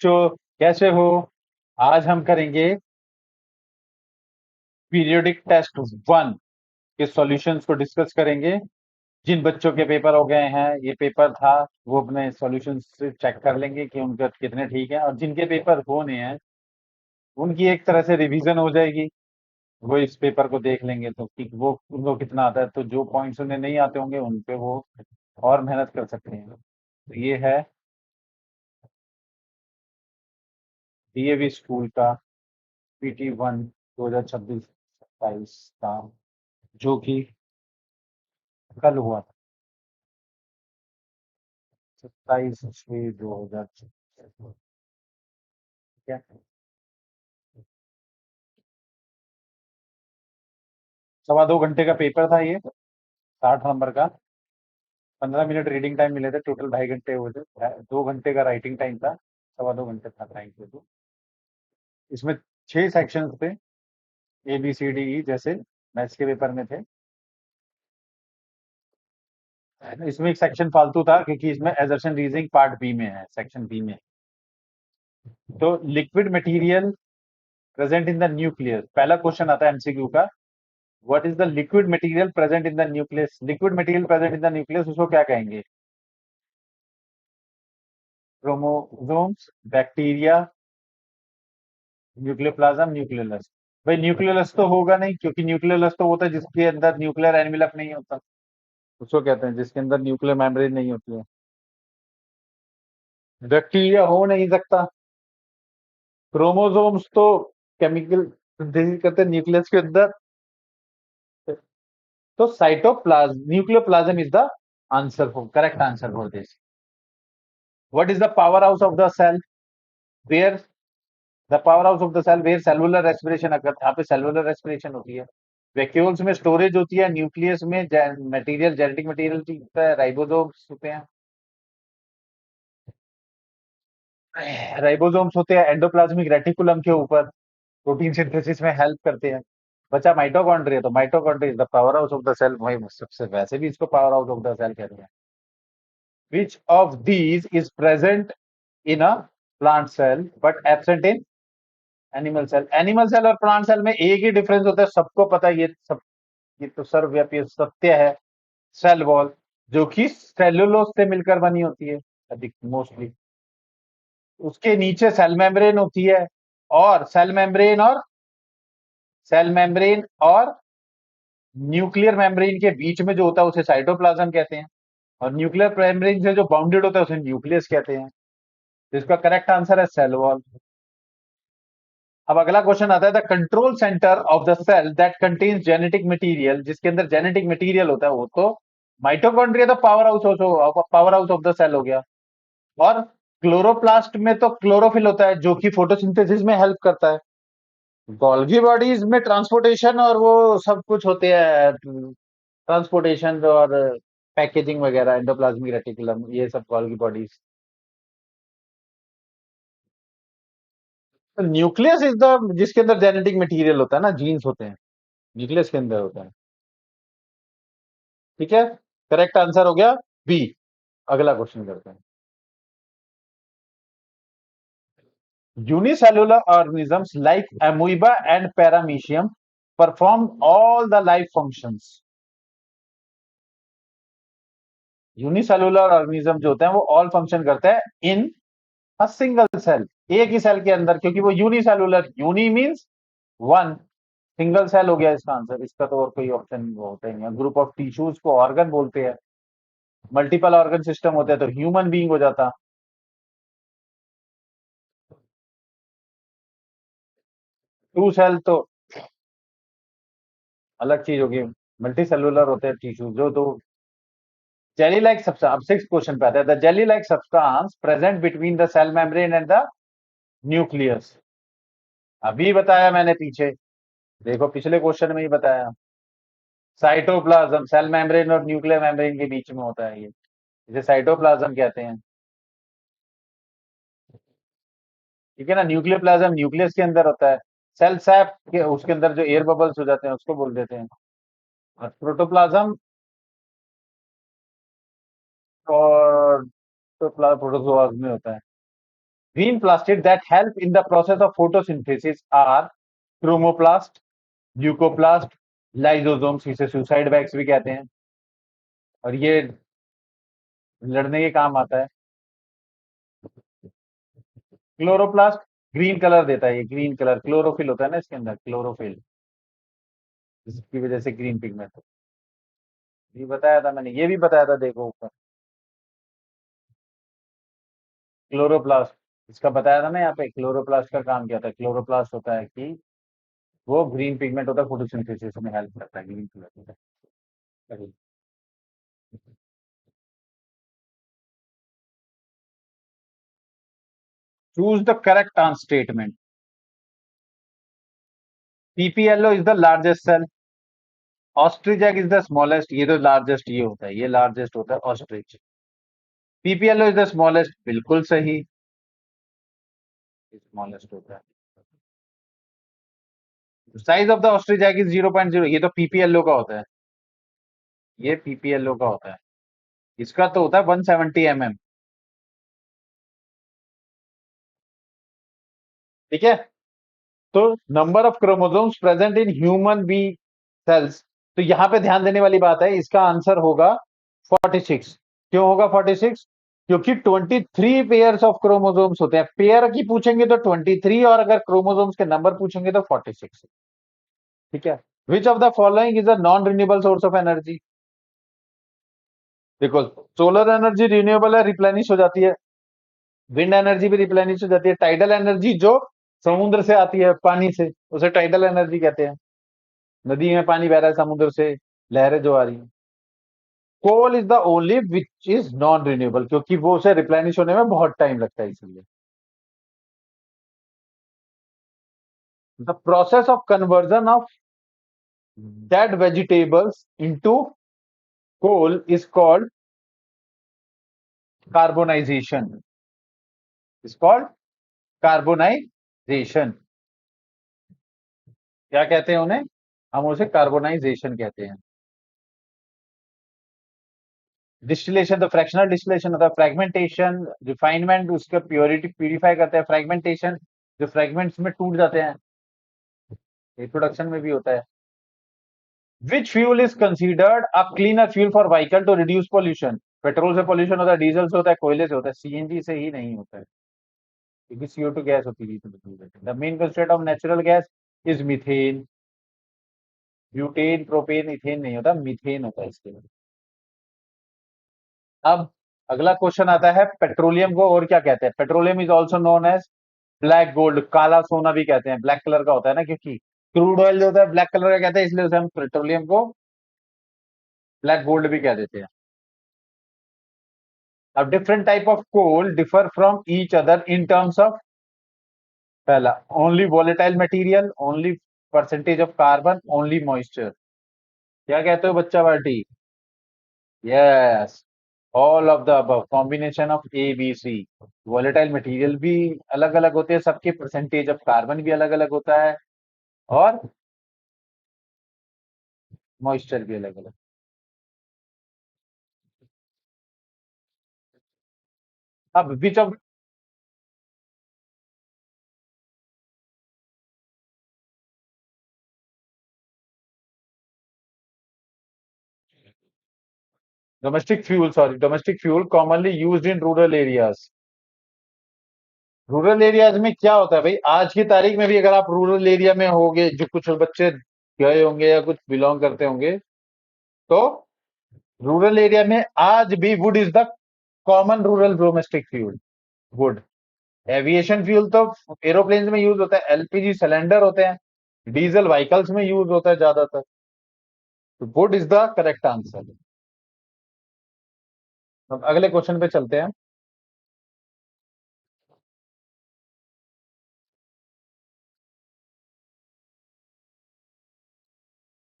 बच्चों, कैसे हो? आज हम करेंगे पीरियोडिक टेस्ट 1 के सॉल्यूशंस को डिस्कस करेंगे। जिन बच्चों के पेपर हो गए हैं, ये पेपर था, वो अपने सॉल्यूशंस से चेक कर लेंगे कि उनका कितने ठीक है, और जिनके पेपर होने हैं उनकी एक तरह से रिवीजन हो जाएगी। वो इस पेपर को देख लेंगे तो कि वो उनको कितना आता है, तो जो पॉइंट्स उन्हें नहीं आते होंगे उन पे वो और मेहनत कर सकते हैं। तो ये है डीएवी स्कूल का PT1 2026-27 का, जो कि कल हुआ था, 27/6/2026। ठीक है। 2.25 घंटे का पेपर था ये, 60 नंबर का। 15 मिनट रीडिंग टाइम मिले थे, टोटल 2.5 घंटे हुए थे। 2 घंटे का राइटिंग टाइम था, 2.25 घंटे था टाइम टेबल। इसमें 6 सेक्शन थे, ABCDE, जैसे मैथ्स के पेपर में थे। इसमें एक सेक्शन फालतू था क्योंकि इसमें एजर्शन रीजनिंग पार्ट बी में है, सेक्शन बी में। तो liquid material present in the nucleus, पहला क्वेश्चन आता है एमसीक्यू का। What is the liquid material present in the nucleus? Liquid material present in the nucleus, उसको क्या कहेंगे? Chromosomes, bacteria, nucleoplasm, nucleolus. भाई न्यूक्लियोलस तो होगा नहीं, क्योंकि न्यूक्लियोलस तो होता है जिसके अंदर न्यूक्लियर एनवेलप नहीं होता। उसको कहते हैं जिसके अंदर न्यूक्लियर मेम्ब्रेन नहीं होती है। बैक्टीरिया हो नहीं सकता। क्रोमोसोम्स तो केमिकल सिंथेसिस करते हैं न्यूक्लियस के अंदर। तो cytoplasm, nucleoplasm is the answer for, correct answer for this. What is the power house of the cell? Where the power house of the cell where cellular respiration occur, यहाँ पे cellular respiration होती है। Vacuoles में storage होती है, nucleus में material, genetic material, ribosomes होते हैं। राइबोसोम्स होते हैं एंडोप्लाज्मिक रेटिकुलम के ऊपर, प्रोटीन सिंथेसिस में हेल्प करते हैं। बचा माइटोकॉन्ड्रिया, तो mitochondria is the power house of the cell. वही सबसे, वैसे भी इसको power house of the cell कहते हैं। Which of these is present in a plant cell but absent in animal cell? Animal cell और प्लांट सेल में एक ही डिफरेंस होता है, सबको पता है, ये सब, ये तो सर्वव्यापी सत्य है। सेल वॉल, जो कि सेलुलोज से मिलकर बनी होती है अधिक मोस्टली। उसके नीचे सेल मेम्ब्रेन होती है, और सेल मेम्ब्रेन और न्यूक्लियर मेम्ब्रेन के बीच में जो होता है उसे साइटोप्लाज्म कहते हैं, और न्यूक्लियर मेम्ब्रेन से जो बाउंडेड होता है उसे न्यूक्लियस कहते हैं। तो इसका करेक्ट आंसर है सेल वॉल। अब अगला क्वेश्चन आता है, the control centre of the cell that contains genetic material, जिसके अंदर जेनेटिक मटेरियल होता है, वो तो माइटोकॉन्ड्रिया, तो power house of the cell हो गया। और क्लोरोप्लास्ट में तो क्लोरोफिल होता है, जो कि फोटोसिंथेसिस में हेल्प करता है। गोल्गी बॉडीज में ट्रांसपोर्टेशन और वो सब कुछ होते हैं, ट्रांसपोर्टेशन और पैकेजिंग वगैरह, एंडोप्लाज्मिक रेटिकुलम, ये सब Golgi bodies. Nucleus is the, जिसके अंदर जेनेटिक मटेरियल होता है ना, जीन्स होते हैं, न्यूक्लियस के अंदर होता है। ठीक है, करेक्ट आंसर हो गया बी। अगला क्वेश्चन करते हैं। Unicellular organisms like amoeba and paramecium perform all the life functions. Unicellular organism जो होते हैं वो ऑल फंक्शन करते हैं इन अ सिंगल सेल, एक ही सेल के अंदर, क्योंकि वो unicellular, uni means one, single cell हो गया इसका आंसर। इसका तो और कोई ऑप्शन वो होता ही नहीं है। ग्रुप ऑफ टिश्यूज को ऑर्गन बोलते हैं, मल्टीपल ऑर्गन सिस्टम होते हैं तो ह्यूमन बीइंग हो जाता। टू सेल तो अलग चीज होगी, मल्टी सेलुलर होते हैं टिश्यू जो तो। जेली लाइक सब्सटेंस, अब सिक्स क्वेश्चन पे आता है, the jelly like substance present between the cell membrane and the nucleus. अभी बताया मैंने पीछे, देखो पिछले क्वेश्चन में ही बताया। साइटोप्लाज्म सेल मेम्ब्रेन और न्यूक्लियर मेम्ब्रेन के बीच में होता है ये, इसे साइटोप्लाज्म कहते हैं। ठीक है ना, न्यूक्लियर प्लाज्म न्यूक्लियस के अंदर होता है। सेल सैप के उसके अंदर जो एयर बबल्स हो जाते हैं उसको बोल देते हैं। और प्रोटोप्लाज्म और प्रोटोजोआ में होता है। Green plastid that help in the process of photosynthesis are chromoplast, leucoplast, lysosomes, इसे सुसाइड बैग्स भी कहते हैं और ये लड़ने के काम आता है। क्लोरोप्लास्ट ग्रीन कलर देता है, ये ग्रीन कलर क्लोरोफिल होता है ना इसके अंदर, क्लोरोफिल, जिसकी वजह से ग्रीन पिगमेंट। ये बताया था मैंने, ये भी बताया था, देखो ऊपर क्लोरोप्लास्ट, इसका बताया था ना यहाँ पे। क्लोरोप्लास्ट का काम क्या होता है? क्लोरोप्लास्ट होता है कि वो ग्रीन पिगमेंट होता है, फोटोसिंथेसिस में हेल्प करता है, ग्रीन कलर होता है। Choose the correct answer statement. PPLO is the largest cell, ostrich egg is the smallest, ये तो लार्जेस्ट ये होता है, ये लार्जेस्ट होता है ostrich. PPLO is the smallest, बिल्कुल सही, स्मॉलेस्ट होता है। Size of the ostrich egg is 0.0, ये तो पीपीएलओ का होता है, ये पीपीएलओ का होता है। इसका तो होता है 170 mm। ठीक है, तो number of chromosomes present in human be cells, तो यहां पे ध्यान देने वाली बात है, इसका आंसर होगा 46। क्यों होगा 46? क्योंकि 23 पेयर्स ऑफ क्रोमोसोम्स होते हैं। पेयर की पूछेंगे तो 23, और अगर क्रोमोसोम्स के नंबर पूछेंगे तो 46। ठीक है। Which of the following is a non renewable source of energy? देखो, सोलर एनर्जी रिन्यूएबल है, रिप्लेनिश हो जाती है। विंड एनर्जी भी रिप्लेनिश हो जाती है। टाइडल एनर्जी जो समुद्र से आती है, पानी से, उसे टाइडल एनर्जी कहते हैं। नदी में पानी बह रहा है समुद्र से, लहरें जो आ रही हैं। Coal is the only which is non renewable, क्योंकि वो उसे रिप्लेनिश होने में बहुत टाइम लगता है, इसलिए। The process of conversion of dead vegetables into coal is called carbonisation, is called carbonisation. क्या कहते हैं उन्हें? हम उसे कार्बोनाइजेशन कहते हैं। डिस्टिलेशन तो फ्रैक्शनल डिस्टिलेशन होता है। फ्रेगमेंटेशन, रिफाइनमेंट, उसका प्योरिटी प्यूरिफाई करते हैं। फ्रेगमेंटेशन जो फ्रेगमेंट्स में टूट जाते हैं, रिप्रोडक्शन में भी होता है। Which fuel is considered a cleaner fuel for vehicle to reduce pollution? Petrol से पॉल्यूशन होता है, डीजल से होता है, कोयले से होता है, सीएनजी से ही नहीं होता है, क्योंकि CO2 गैस होती है। The main constituent of natural gas is methane. Butane, propane, ethane नहीं होता, मीथेन होता है इसके लिए। अब अगला क्वेश्चन आता है, पेट्रोलियम को और क्या कहते हैं? Petroleum is also known as black gold, काला सोना भी कहते हैं। ब्लैक कलर का होता है ना, क्योंकि क्रूड ऑयल जो होता है ब्लैक कलर का कहते हैं, इसलिए उसे हम पेट्रोलियम को ब्लैक गोल्ड भी कह देते हैं। अब different type of coal differ from each other in terms of, पहला only volatile material, only percentage of carbon, only moisture. क्या कहते हो बच्चा party? Yes, all of the above, combination of ABC। Volatile material भी अलग अलग होते हैं सबके, परसेंटेज ऑफ कार्बन भी अलग अलग होता है, और मॉइस्चर भी अलग अलग। अब which of domestic fuel, sorry, domestic fuel commonly used in rural areas. Rural areas में क्या होता है भाई, आज की तारीख में भी अगर आप रूरल एरिया में होगे, जो कुछ बच्चे गए होंगे या कुछ बिलोंग करते होंगे, तो रूरल एरिया में आज भी would is the common rural domestic fuel. Would. Aviation fuel तो एरोप्लेन में यूज होता है, LPG सिलेंडर होते हैं, डीजल व्हीकल्स में यूज होता है ज्यादातर। तो wood is the correct answer. अब अगले क्वेश्चन पे चलते हैं।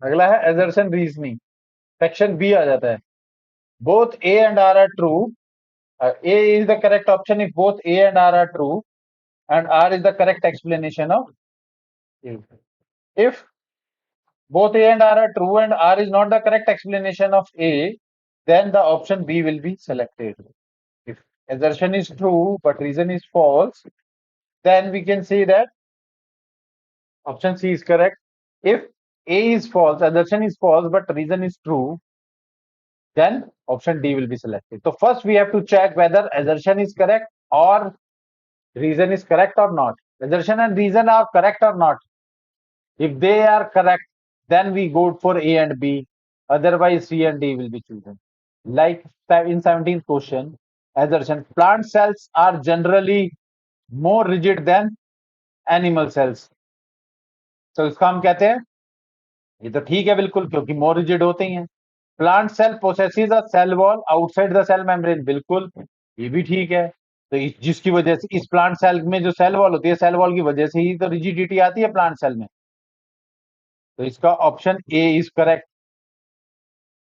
अगला है एजर्शन रीजनिंग, सेक्शन बी आ जाता है। Both A and R are true, A is the correct option if both A and R are true, and R is the correct explanation of A. If both A and R are true and R is not the correct explanation of A, then the option B will be selected. If assertion is true but reason is false, then we can say that option C is correct. If A is false, assertion is false but reason is true, then option D will be selected. So first we have to check whether assertion is correct or reason is correct or not. Assertion and reason are correct or not. If they are correct, then we go for A and B. Otherwise, C and D will be chosen. Like in 17th question, assertion, plant cells are generally more rigid than animal cells. तो इसका हम कहते हैं, ये तो ठीक है बिल्कुल, क्योंकि मोर रिजिड होते ही हैं. Plant cell possesses a cell wall outside the cell membrane, बिल्कुल ये भी ठीक है. तो जिसकी वजह से इस प्लांट सेल में जो सेल वॉल होती है, सेल वॉल की वजह से ही तो रिजिडिटी आती है प्लांट सेल में. तो इसका ऑप्शन ए इज करेक्ट.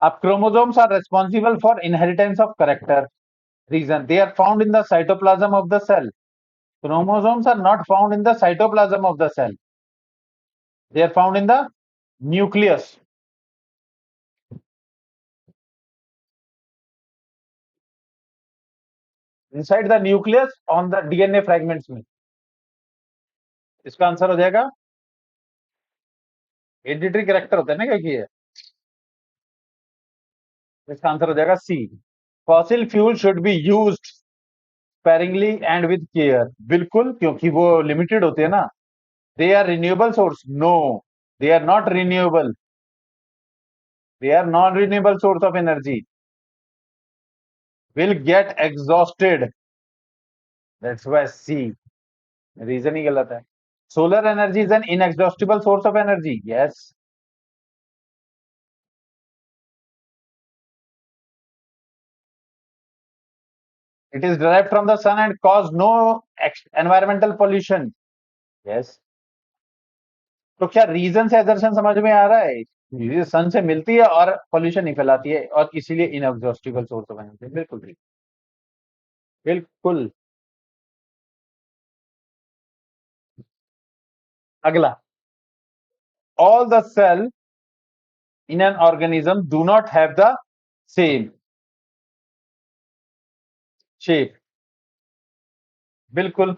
अब chromosomes are responsible for inheritance of character. Reason, they are found in the cytoplasm of the cell. Chromosomes are not found in the cytoplasm of the cell. They are found in the nucleus. Inside the nucleus on the DNA fragments में. इसका answer हो जाएगा, hereditary character होता है ना, क्या किया. इसका आंसर हो जाएगा C. Fossil fuel should be used sparingly and with care. बिल्कुल, क्योंकि वो लिमिटेड होते हैं ना. They are renewable source. No, they are not renewable. They are non renewable source of energy. Will get exhausted. That's why C. Reason ही गलत है. Solar energy is an inexhaustible source of energy. Yes. It is derived from the sun and cause no environmental pollution. Yes. तो क्या reason से assertion समझ में आ रहा है. ये सन से मिलती है और पोल्यूशन नहीं फैलाती है, और इसीलिए इनएग्जॉस्टिबल सोर्स ऑफ एनर्जी. बिल्कुल ठीक. बिल्कुल. अगला, all the cell in an organism do not have the same shape. बिल्कुल.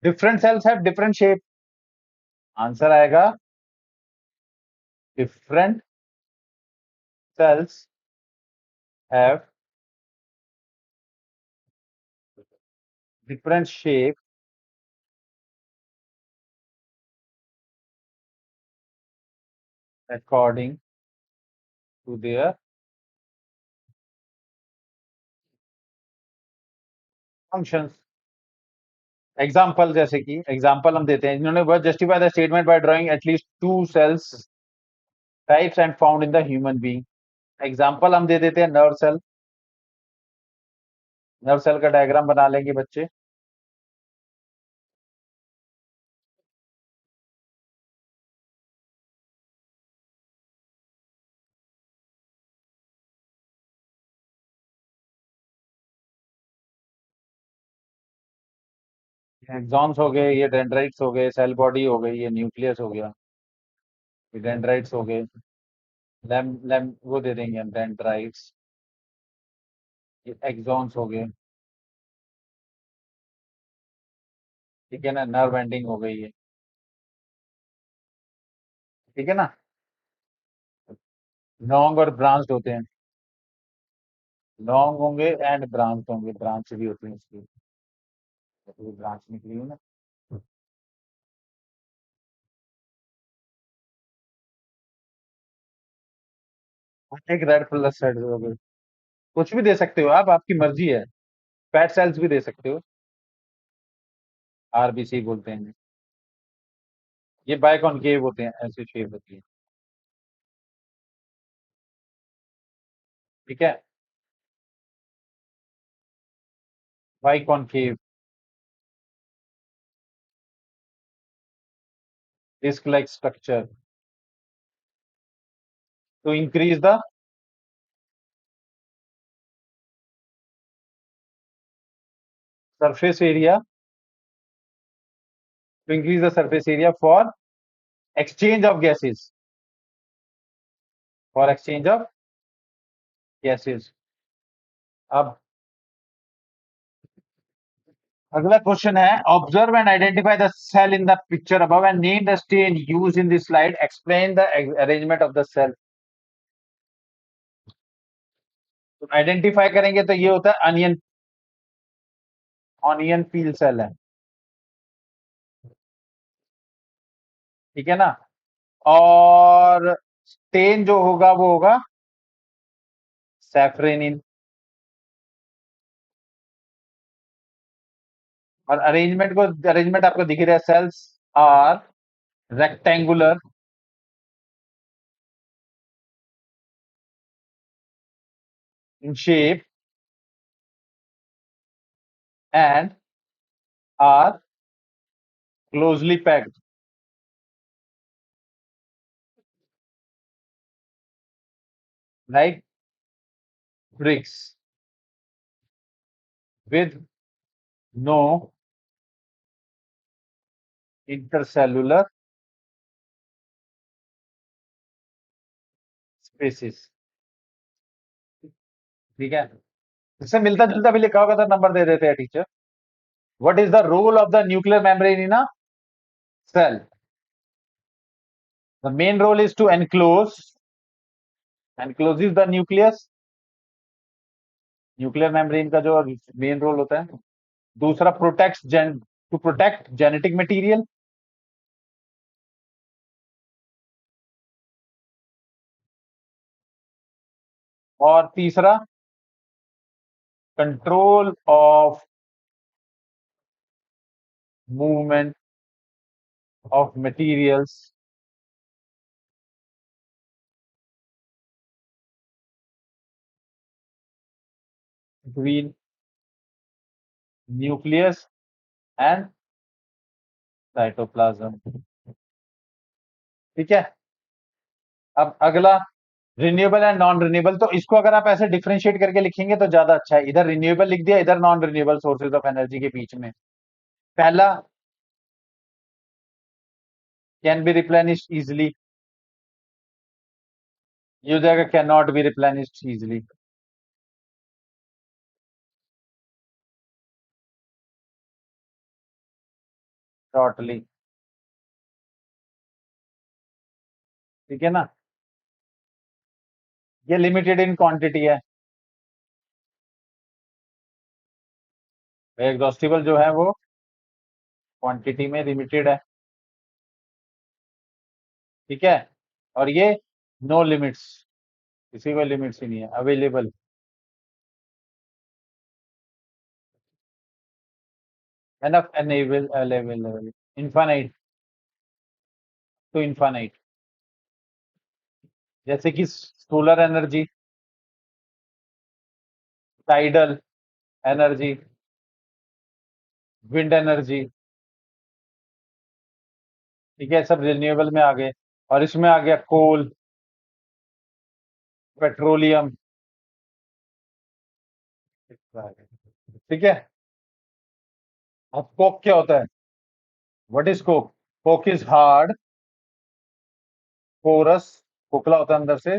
different cells have different shape. Answer आएगा, different cells have different shape according to their functions. Example, जैसे कि example हम देते हैं, इन्होंने word justify the statement by drawing at least two cells types and found in the human being. Example हम दे देते हैं नर्व सेल. नर्व सेल का डायग्राम बना लेंगे बच्चे. एक्सॉन्स हो गए, ये डेंड्राइट्स हो गए, सेल बॉडी हो गई, ये न्यूक्लियस हो गया, ये डेंड्राइट्स हो गए. लैम लैम वो दे देंगे हम, डेंड्राइट्स. ये एक्सॉन्स हो गए. ठीक है ना. नर्व एंडिंग हो गई है. ठीक है ना. लॉन्ग और ब्रांच होते हैं. लॉन्ग होंगे एंड ब्रांच होंगे. ब्रांच भी होती है इसकी. ब्रांच निकली है ना. एक रेड प्लस साइड हो गई. कुछ भी दे सकते हो आप, आपकी मर्जी है. फैट सेल्स भी दे सकते हो. आरबीसी बोलते हैं. ये बाइकॉनकेव होते हैं, ऐसी शेप होती है. ठीक है. Biconcave, disc like structure to increase the surface area, to increase the surface area for exchange of gases, for exchange of gases. अब अगला क्वेश्चन है, observe and identify the cell in the picture above and name the stain use in this slide, explain the arrangement of the cell. तो identify करेंगे तो ये होता है onion, onion पील cell है, ठीक है ना। और स्टेन जो होगा वो होगा सैफरेनिन। और अरेंजमेंट आपको दिख रहा है, cells are rectangular in shape and are closely packed like bricks with no intercellular spaces, ठीक है। इससे मिलता जुलता भी लिखा होगा तो नंबर दे देते हैं teacher. What is the role of the nuclear membrane in a cell? The main role is to encloses the nucleus, nuclear membrane का जो मेन रोल होता है। दूसरा, टू प्रोटेक्ट जेनेटिक मटेरियल। और तीसरा, control of movement of materials between nucleus and cytoplasm, ठीक है। अब अगला, रिन्यूएबल एंड नॉन रिन्यूएबल। तो इसको अगर आप ऐसे डिफरेंशिएट करके लिखेंगे तो ज्यादा अच्छा है, इधर रिन्यूएबल लिख दिया, इधर non renewable sources of energy के बीच में। पहला, कैन बी रिप्लेनिश्ड इजिली, ये हो जाएगा can not be replenished easily. Shortly, ठीक है ना। ये लिमिटेड इन क्वांटिटी है, एग्जॉस्टिबल जो है वो क्वांटिटी में लिमिटेड है, ठीक है। और ये नो लिमिट्स, किसी को लिमिट्स ही नहीं है, available. Enough enable available, infinite to infinite. जैसे कि solar energy, tidal energy, wind energy, ठीक है, सब रिन्यूएबल में आ गए। और इसमें आ गया कोल, पेट्रोलियम, ठीक है। अब कोक क्या होता है? What is coke? Coke is hard, porous, खोखला होता है अंदर से,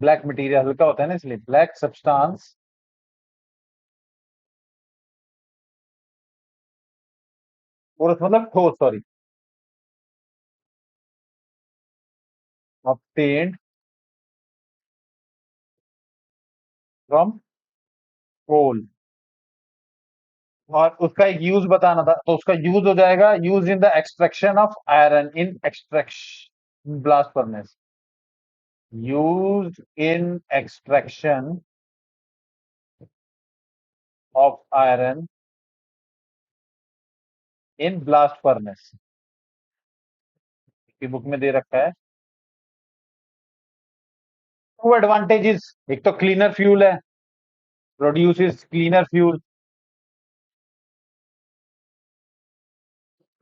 ब्लैक मटेरियल, हल्का होता है ना इसलिए, ब्लैक सब्सटेंस, पोरस मतलब ठोस, सॉरी, obtained फ्रॉम कोल। और उसका एक यूज बताना था, तो उसका यूज हो जाएगा, use in the extraction of iron in extraction blast furnace, use in extraction of iron in blast furnace, की बुक में दे रखा है। टू एडवांटेजेस, एक तो क्लीनर फ्यूल है, produces cleaner fuel,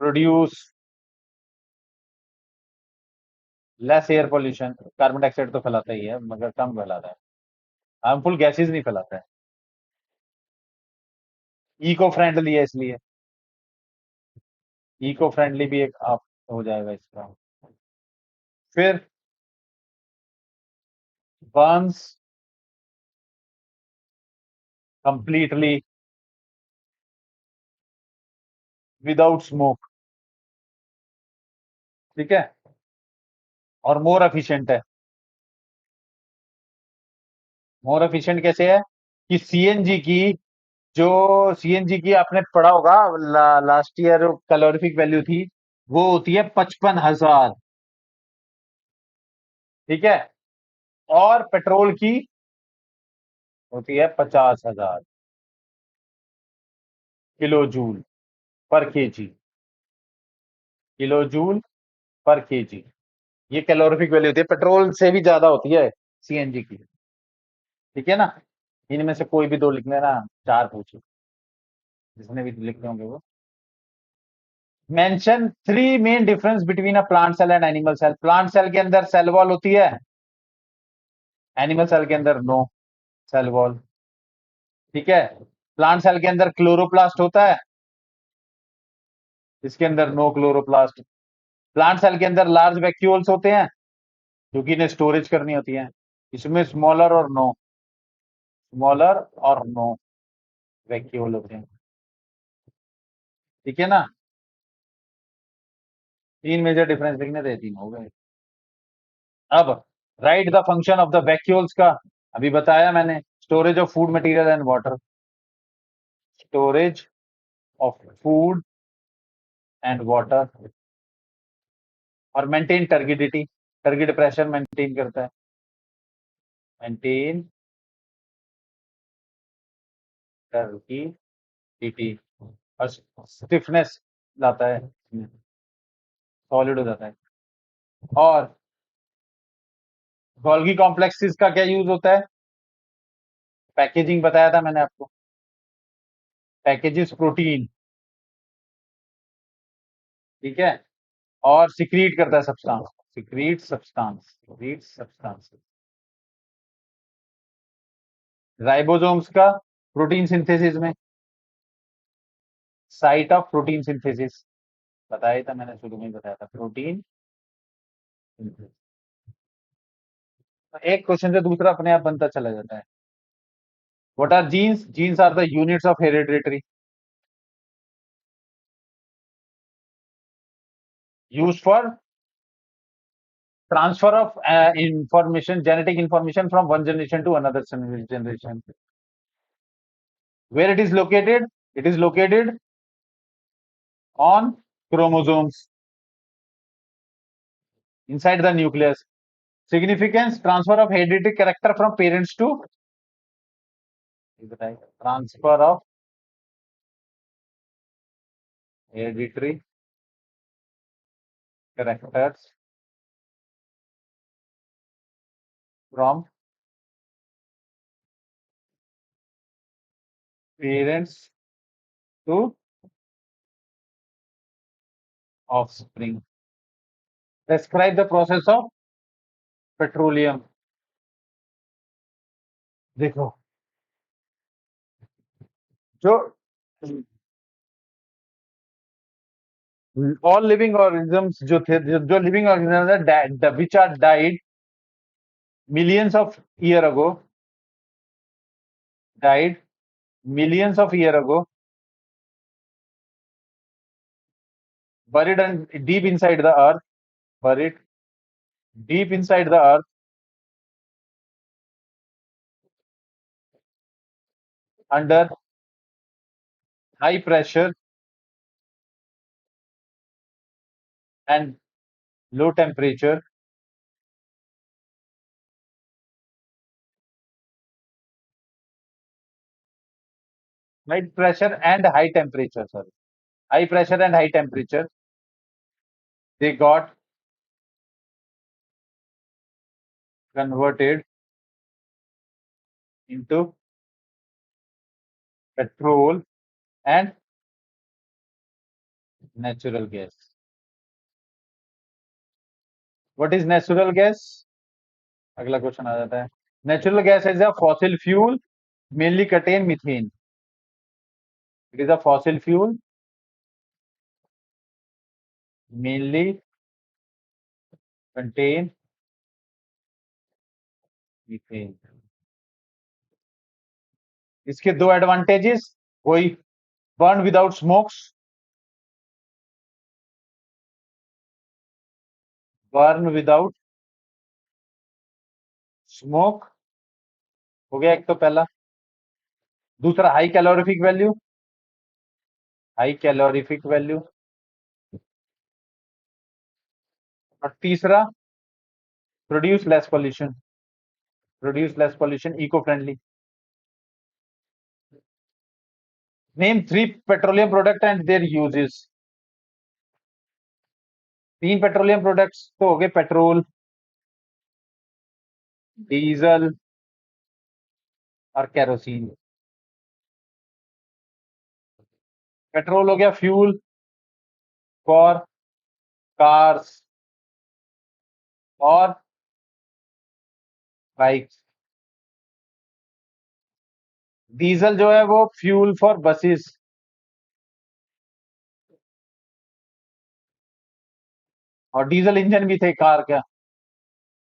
produce less air pollution, carbon dioxide तो फैलाता ही है मगर कम फैलाता है, हार्मफुल गैसेज नहीं फैलाता है, इको फ्रेंडली है इसलिए, इको फ्रेंडली भी एक आप हो जाएगा इसका। फिर बर्न्स कंप्लीटली विदाउट स्मोक, ठीक है, और मोर एफिशिएंट है। मोर एफिशिएंट कैसे है कि सीएनजी की, जो सीएनजी की आपने पढ़ा होगा, लास्ट ईयर कैलोरीफिक वैल्यू थी, वो होती है 55,000, ठीक है, और पेट्रोल की होती है 50,000 किलो जूल पर केजी, किलो जूल पर केजी। ये कैलोरीफिक वैल्यू होती है, पेट्रोल से भी ज्यादा होती है सीएनजी की, ठीक है ना। इनमें से कोई भी दो लिख लेना, चार पूछो, जिसने भी लिखे होंगे वो। Mention three main difference between a plant cell and animal cell. Plant cell के अंदर सेल वॉल होती है, एनिमल सेल के अंदर नो सेल वॉल, ठीक है। प्लांट सेल के अंदर क्लोरोप्लास्ट होता है, इसके अंदर नो क्लोरोप्लास्ट। प्लांट सेल के अंदर लार्ज वैक्यूल्स होते हैं, जो कि इन्हें स्टोरेज करनी होती है, इसमें स्मॉलर और नो, स्मॉलर और नो वैक्यूल होते हैं, ठीक है ना। तीन मेजर डिफरेंस लिखने थे, तीन हो गए। अब right the function of the vacuoles का, अभी बताया मैंने, storage of food material and water, storage of food and water, और मेंटेन टर्गिडिटी, टर्गिड प्रेशर मेंटेन करता है, मेंटेन टर्गिडिटी, और स्टिफनेस लाता है, सॉलिड हो जाता है। और गोल्गी कॉम्प्लेक्सेस का क्या यूज होता है, पैकेजिंग बताया था मैंने आपको, पैकेजेस प्रोटीन, ठीक है, और सिक्रीट करता है सब्सटेंस, सिक्रीट सब्सटेंस। राइबोसोम्स का प्रोटीन सिंथेसिस में, साइट ऑफ प्रोटीन सिंथेसिस, बताया था मैंने, शुरू में ही बताया था, प्रोटीन सिंथेसिस। एक क्वेश्चन से दूसरा अपने आप बनता चला जाता है। What are genes? Genes are the units of hereditary, use for transfer of information, genetic information from one generation to another generation. Where it is located? It is located on chromosomes inside the nucleus. Significance: transfer of hereditary character from parents to, transfer of hereditary characters from parents to offspring. Describe the process of petroleum. देखो, जो all living organisms जो थे, जो living organisms है, which are died millions of year ago, died millions of year ago, buried and deep inside the earth, buried deep inside the earth under high pressure and low temperature, high pressure and high temperature, sorry, high pressure and high temperature, they got converted into petrol and natural gas. What is natural gas? अगला question आ जाता है। Natural gas is a fossil fuel mainly contain methane. It is a fossil fuel mainly contain methane. इसके दो advantages, वही, burn without smokes, burn without smoke हो गया एक तो पहला। दूसरा high calorific value, high calorific value. और तीसरा produce less pollution, produce less pollution, eco friendly. Name 3 petroleum product and their uses. 3 petroleum products तो हो गए, पेट्रोल, डीजल और केरोसिन। पेट्रोल हो गया फ्यूल फॉर कार्स और बाइक्स। डीजल जो है वो फ्यूल फॉर बसेस। और डीजल इंजन भी थे कार का,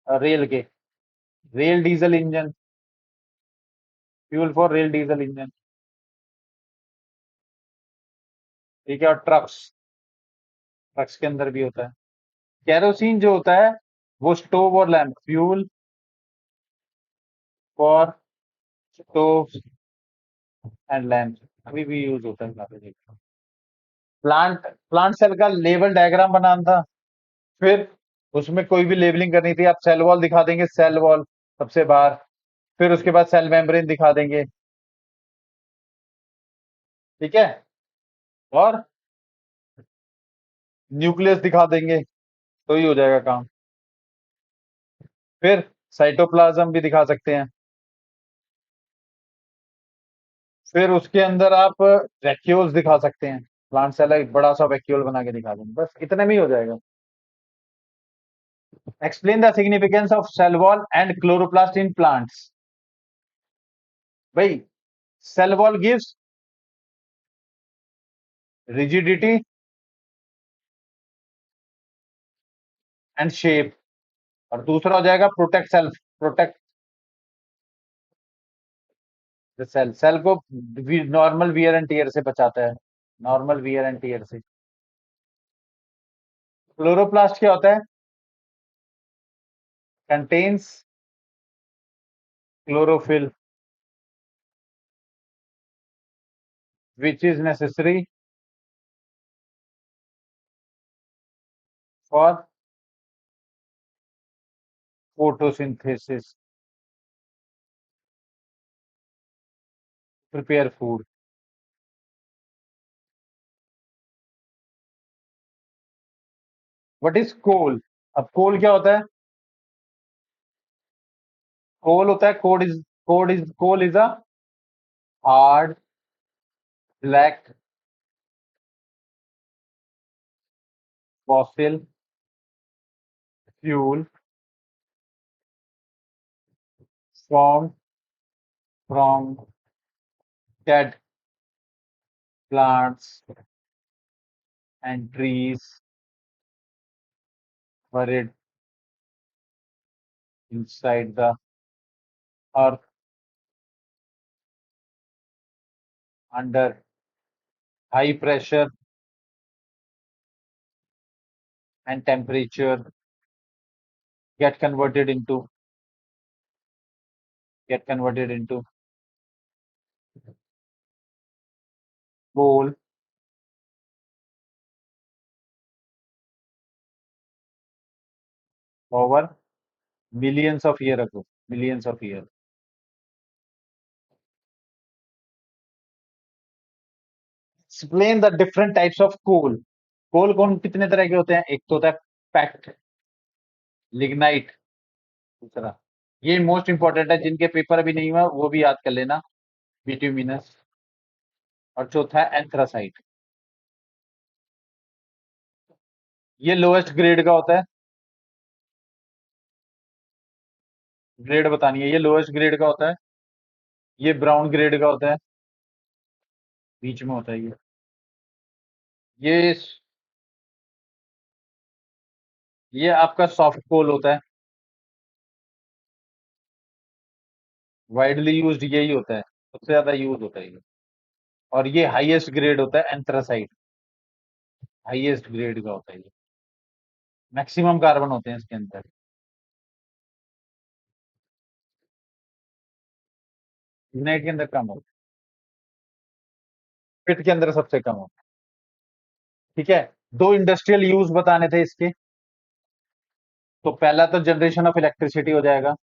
रेल के, rail diesel engine, fuel for rail diesel engine. ठीक है। और ट्रक्स, ट्रक्स के अंदर भी होता है। केरोसिन जो होता है वो स्टोव और lamp, fuel for stove and lamp, अभी भी यूज होता है काफी जगह। प्लांट, प्लांट सेल का लेवल डायग्राम बनाना था। फिर उसमें कोई भी लेबलिंग करनी थी, आप सेल वॉल दिखा देंगे, सेल वॉल सबसे बाहर। फिर उसके बाद सेल मेम्ब्रेन दिखा देंगे। ठीक है। और न्यूक्लियस दिखा देंगे, तो ही हो जाएगा काम। फिर साइटोप्लाज्म भी दिखा सकते हैं। फिर उसके अंदर आप वैक्यूल्स दिखा सकते हैं। प्लांट सेल एक बड़ा सा वैक्यूल बना के दिखा देंगे, बस इतने में ही हो जाएगा। Explain the significance of cell wall and chloroplast in plants. भाई, cell wall gives rigidity and shape. और दूसरा हो जाएगा protect self, protect the cell, cell को नॉर्मल वियर एंड टीयर से बचाता है, नॉर्मल वियर एंड टीयर से। क्लोरोप्लास्ट क्या होता है? Contains chlorophyll which is necessary for photosynthesis, prepare food. What is coal? अब कोल क्या होता है? कोल होता है, coal is a hard black fossil fuel formed from dead plants and trees buried inside the earth under high pressure and temperature, get converted into get converted into coal over millions of years ago, millions of years. Explain the different types of coal. कोल कौन कितने तरह के होते हैं? एक तो होता है पैक्ट, लिग्नाइट। दूसरा, ये मोस्ट इंपॉर्टेंट है, जिनके पेपर अभी नहीं हुआ वो भी याद कर लेना, बिट्यूमिनस। और चौथा है एंथ्रासाइट। ये लोएस्ट ग्रेड का होता है, ग्रेड बतानी है, ये लोएस्ट ग्रेड का होता है। ये ब्राउन ग्रेड का होता है, बीच में होता है ये ये आपका सॉफ्ट कोल होता है, वाइडली यूज्ड यही होता है, सबसे ज्यादा यूज होता है ये। और ये हाईएस्ट ग्रेड होता है एंथ्रासाइट, हाईएस्ट ग्रेड का होता है ये। मैक्सिमम कार्बन होते हैं इसके अंदर। लिग्नाइट के अंदर कम होते हैं, पिट के अंदर सबसे कम होते हैं। ठीक है। दो इंडस्ट्रियल यूज बताने थे इसके। तो पहला तो जनरेशन ऑफ इलेक्ट्रिसिटी हो जाएगा।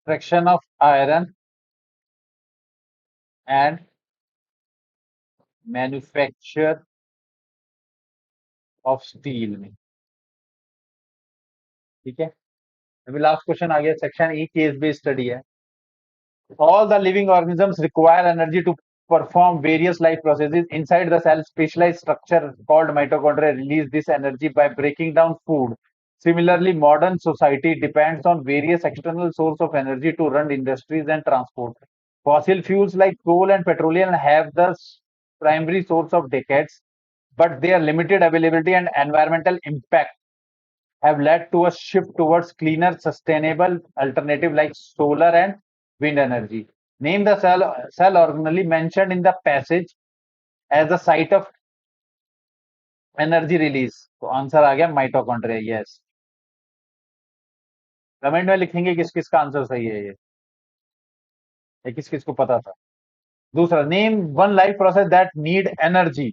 Extraction of iron and manufacture of steel में। ठीक है। अभी लास्ट क्वेश्चन आ गया, section E, case based study है। All the living organisms require energy to perform various life processes. Inside the cell, specialized structure called mitochondria release this energy by breaking down food. Similarly, modern society depends on various external sources of energy to run industries and transport. Fossil fuels like coal and petroleum have the primary source of decades, but their limited availability and environmental impact have led to a shift towards cleaner, sustainable alternative like solar and wind energy. Name the cell organelle mentioned in the passage as the site of energy release. तो answer आ गया mitochondria. Yes. Comment में लिखेंगे किस किस का answer सही है ये किस किस को पता था। दूसरा, name one life process that need energy.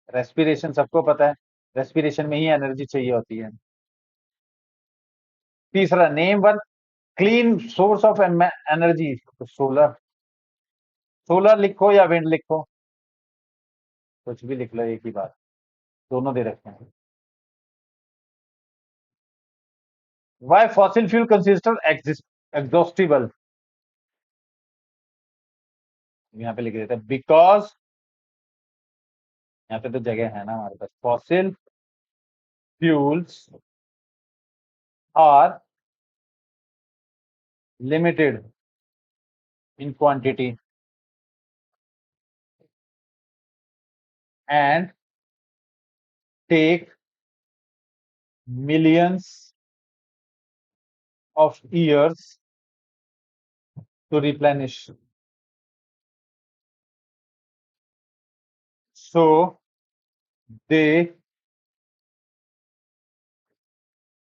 Respiration सबको पता है, रेस्पिरेशन में ही एनर्जी चाहिए होती है। तीसरा, name one clean source of energy. Solar. Solar लिखो या विंड लिखो, कुछ भी लिख लो, एक ही बात, दोनों दे रखे हैं। वाई फॉसिल फ्यूल कंसिस्टर एग्जॉस्टिबल, यहाँ पे लिख देते हैं बिकॉज, यहाँ पे तो जगह है ना हमारे पास, fossil fuels are limited in quantity and take millions of years to replenish. So they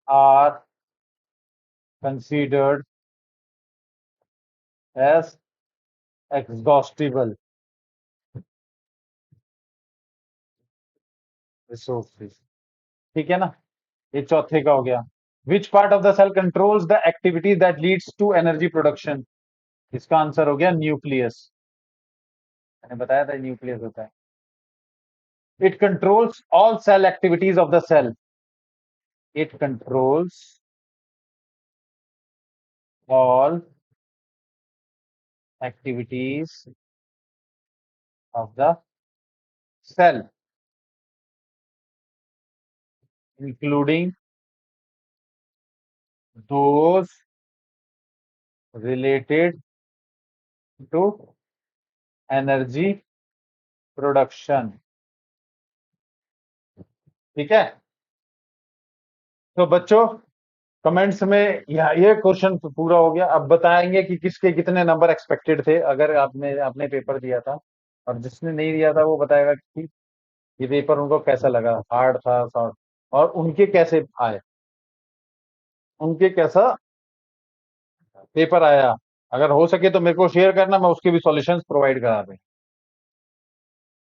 are considered as exhaustible resources. ठीक है ना, ये चौथे का हो गया। Which part of the cell controls the activity that leads to energy production. इसका answer हो गया न्यूक्लियस। मैंने बताया था न्यूक्लियस होता है। It controls all cell activities of the cell. It controls all activities of the cell including those related to energy production। ठीक है। तो बच्चों, कमेंट्स में ये क्वेश्चन पूरा हो गया। अब बताएंगे कि किसके कितने नंबर एक्सपेक्टेड थे अगर आपने अपने पेपर दिया था, और जिसने नहीं दिया था वो बताएगा कि ये पेपर उनको कैसा लगा, हार्ड था सॉफ्ट, और उनके कैसे आए, उनके कैसा पेपर आया। अगर हो सके तो मेरे को शेयर करना, मैं उसके भी सॉल्यूशंस प्रोवाइड करा दूं।